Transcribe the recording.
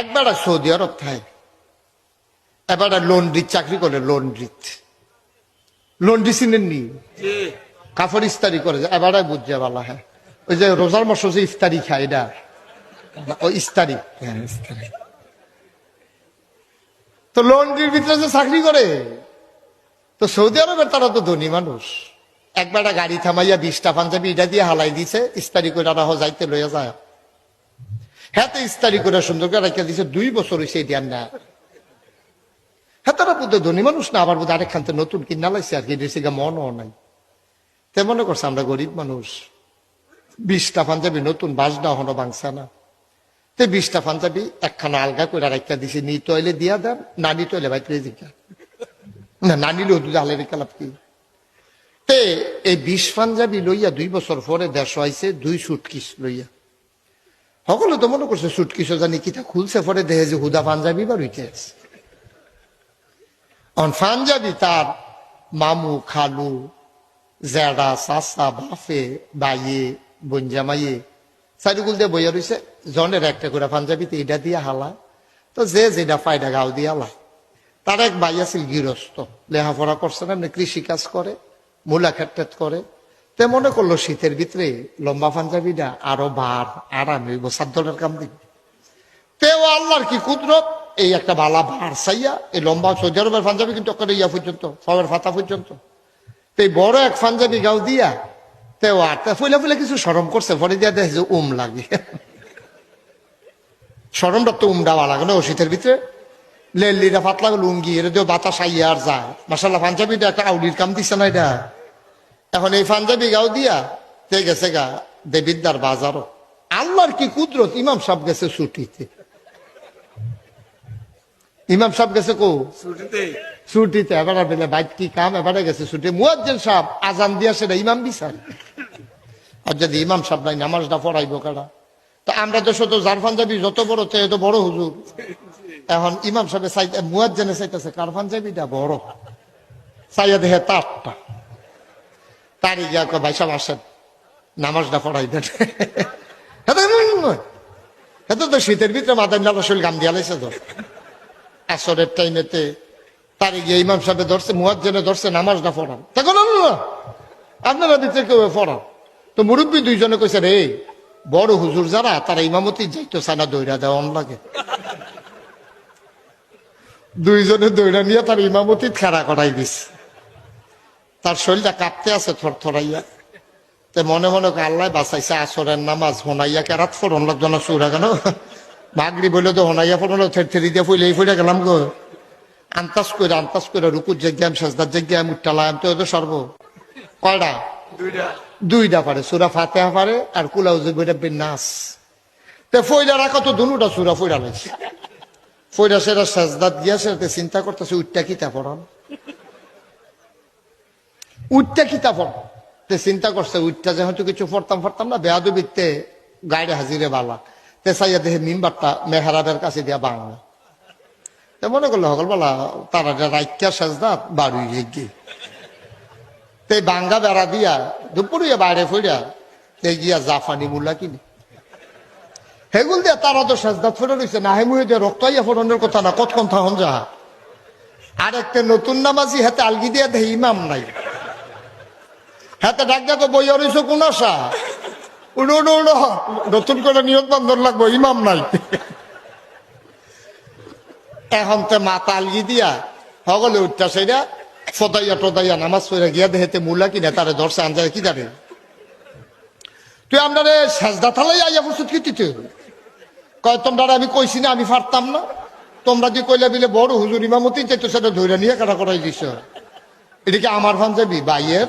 একবার সৌদি আরব থাকে, এবার লন্ড্রির চাকরি করে। লন্ড্রি চিনেন নি? কাপড় ইস্তারি করে, এবার বুঝছে বলা। হ্যাঁ, ওই যে রোজার মাসে যে ইফতারি খায়, এটা ওই ইস্তারি। হ্যাঁ, ইস্তারি। তো লন্ড্রির ভিতরে যে চাকরি করে, তো সৌদি আরবের তারা তো ধনী মানুষ। একবার গাড়ি থামাইয়া 20টা পাঞ্জাবি এটা দিয়ে হালাই দিছে, ইস্তারি করে রাহ যাইতে লইয়া যায়। হ্যাঁ, তো ইস্তারি করে সুন্দর করে রেখে দিছে, 2 বছর হয়েছে এটা না। হ্যাঁ, তারা বোধ ধনী মানুষ না, আবার বোধ আরেকখান থেকে নতুন কিনা লাগছে আর কি, মনও নাই। তে মনে করছে আমরা গরিব মানুষ, 20টা পাঞ্জাবি নতুন বাসডা হনো বাংসা না। তে 20টা পাঞ্জাবি একখানা আলগা করে রেখা দিছে, নি তৈলে দিয়া দেন, না নি তৈলে ভাই দিকা না, না নিলে হালের কালাপ কি। তে এই 20 পাঞ্জাবি লইয়া 2 বছর পরে দেশ হয়েছে 2 সুটকিস লইয়া। সকলে তো মনে করছে সুটকিসও জানি কিটা খুলছে, পরে দেখে যে হুদা পাঞ্জাবি বা রুইতে আছে। পাঞ্জাবি তার মামু, খালু, জেডা, চাচা, বাফে, বাইয়ে, বঞ্জামাইয়ে চারিগুল দিয়ে বইয়া রয়েছে। জনের একটা করে পাঞ্জাবিতে এটা দিয়ে হালা, তো যে যেটা ফায়দা গাও দিয়ে হালা। তার এক ভাই আছিল গৃহস্থ, লেখাপড়া করছে না, এমনি কৃষি কাজ করে, মূলা ক্ষেত্র করে। তে মনে করলো শীতের ভিতরে লম্বা পাঞ্জাবিটা আরো বার আরাম হইব, সাধ্যের কাম দিবে। তেও আল্লাহর কি কুদরত, এই একটা বালা বার চাইয়া এই লম্বা সৌদি আরবের পাঞ্জাবি কিন্তু ইয়া পর্যন্ত, সবের ফাতা পর্যন্ত। তো এই বড় এক পাঞ্জাবি গাও দিয়া তেও আর ফুলে ফুলে কিছু সরম করছে, পরে দিয়া দেখে যে লাগে। সরমটা তো দেওয়া লাগে না ও শীতের ভিতরে। লেলিরা পাতলা লুঙ্গি এটা দিয়ে বাতাস আইয়া আর যায়। মাসাল্লাহ পাঞ্জাবিটা একটা আউলির কাম দিচ্ছে না এটা। এখন এই পাঞ্জাবি গাও দিয়া তে গেছে গা দেবিদ্যার বাজারও। আল্লাহর কি কুদরত, ইমাম সাহেব গেছে ছুটিতে। ইমাম সাহেব গেছে ছুটিতে, এবার বেলে বাইক কি কাম, এবারে গেছে ছুটি। মুয়াজ্জিন সাহেব আজান দিয়া সেটা ইমাম বিচার। আর যদি ইমাম সাহেব নাই, নামাজটা পড়াইব কারা? তা আমরা তো শুধু যার পাঞ্জাবি যত বড় তে এত বড় হুজুর। এখন ইমাম সাহেব চাইতে, মুয়াজ্জিনে চাইতেছে কার পাঞ্জাবিটা বড়, চাইয়া দেখে তারটা। তারই গিয়া ভাই সাহেব আসেন, নামাজটা পড়াই দেন। এত তো শীতের ভিতরে মাথায় নালা শরীর গাম দিয়া লাইছে তো। আসরের টাইমেতে তারই গিয়ে ইমাম সাহেব ধরছে, মুয়াজ্জিনে ধরছে, নামাজটা পড়ান। তখন আপনারা ভিতরে কেউ পড়ান। তো মুরব্বী 2জনে কইছে, রে বড় হুজুর যারা তারা ইমামতি যাইতো চায় না, দৌড়া দেওয়া লাগে। 2জনে দৌড়া নিয়ে তার ইমামতি খেড়া করাই দিছে। তার শরীরটা কাঁপতে আছে থরথরাইয়া। তে মনে মনে আল্লাহ বাঁচাইছে, আসরের নামাজ হোনাইয়া কেরাত ফোরন লাগতো না, চুরা কেন মাগরি বলে তো হোনাইয়া ফোরন থেরি দিয়ে ফুলে ফুলে গেলাম গো। আন্তাজ করে রুকুর জায়গায় সেজদার জায়গায় মুটালাম, তো সর্ব কয়টা? 2টা পারে, সুরা ফাতেহা পারে আর কুলাউযু বিন্নাস। তে ফয়দা রাখা তো দুটা সুরা ফয়দা লাগছে। ফয়দা সেরা সেজদাত গিয়াছে, চিন্তা করতেছে উঠটা কিতা পড়ান, উঠটা কিতা পড়। চিন্তা করছে উঠটা যেহেতু কিছু পড়তাম না, বেয়াদবিতে গাইডে হাজিরে বালা। তে চাইয়া দেখে মিম্বারটা মেহরাবের কাছে দিয়া বাংলা। তে মনে করলো সকল বলা তারা রাইকা সেজদাত বাড়ি গিয়ে তে বাঙ্গা বেড়া দিয়া দুপুরিয়া বাইরে ফিরা তে গিয়া জাফানি মুল্লা কিনি হেগুল দিয়া তারা তো সেজদাত ফেরে রয়েছে না, হেমুহে দিয়ে রক্তাইয়া ফোরনের কথা না, কতক্ষণ থাকুন যা। আর একটা নতুন নামাজি হাতে আলগি দিয়া দেখে ইমাম নাই, হাতে ডাক দেখো বইয়া রয়েছে কোন আশা, উড়ো নতুন করে নিয়োগ বন্ধন লাগবো, ইমাম নাই। এখন তো মাথা আলগি দিয়া সকলে উঠটা সেটা ফদাইয়া নামাজ পড়ে গিয়া দেহেতে মুলা কিনে তারে ধরছে, আনজারে কি জানে তুই আপনারে সেজদা থালাই আইয়া প্রস্তুত কি তুই কয়, তোমরা আমি কইছি না আমি পারতাম না, তোমরা যে কইলা বিলে বড় হুজুর ইমামতি তো সেটা ধরে নিয়ে কাটা করাই দিছ। এটা কি আমার পাঞ্জাবি বাইয়ের?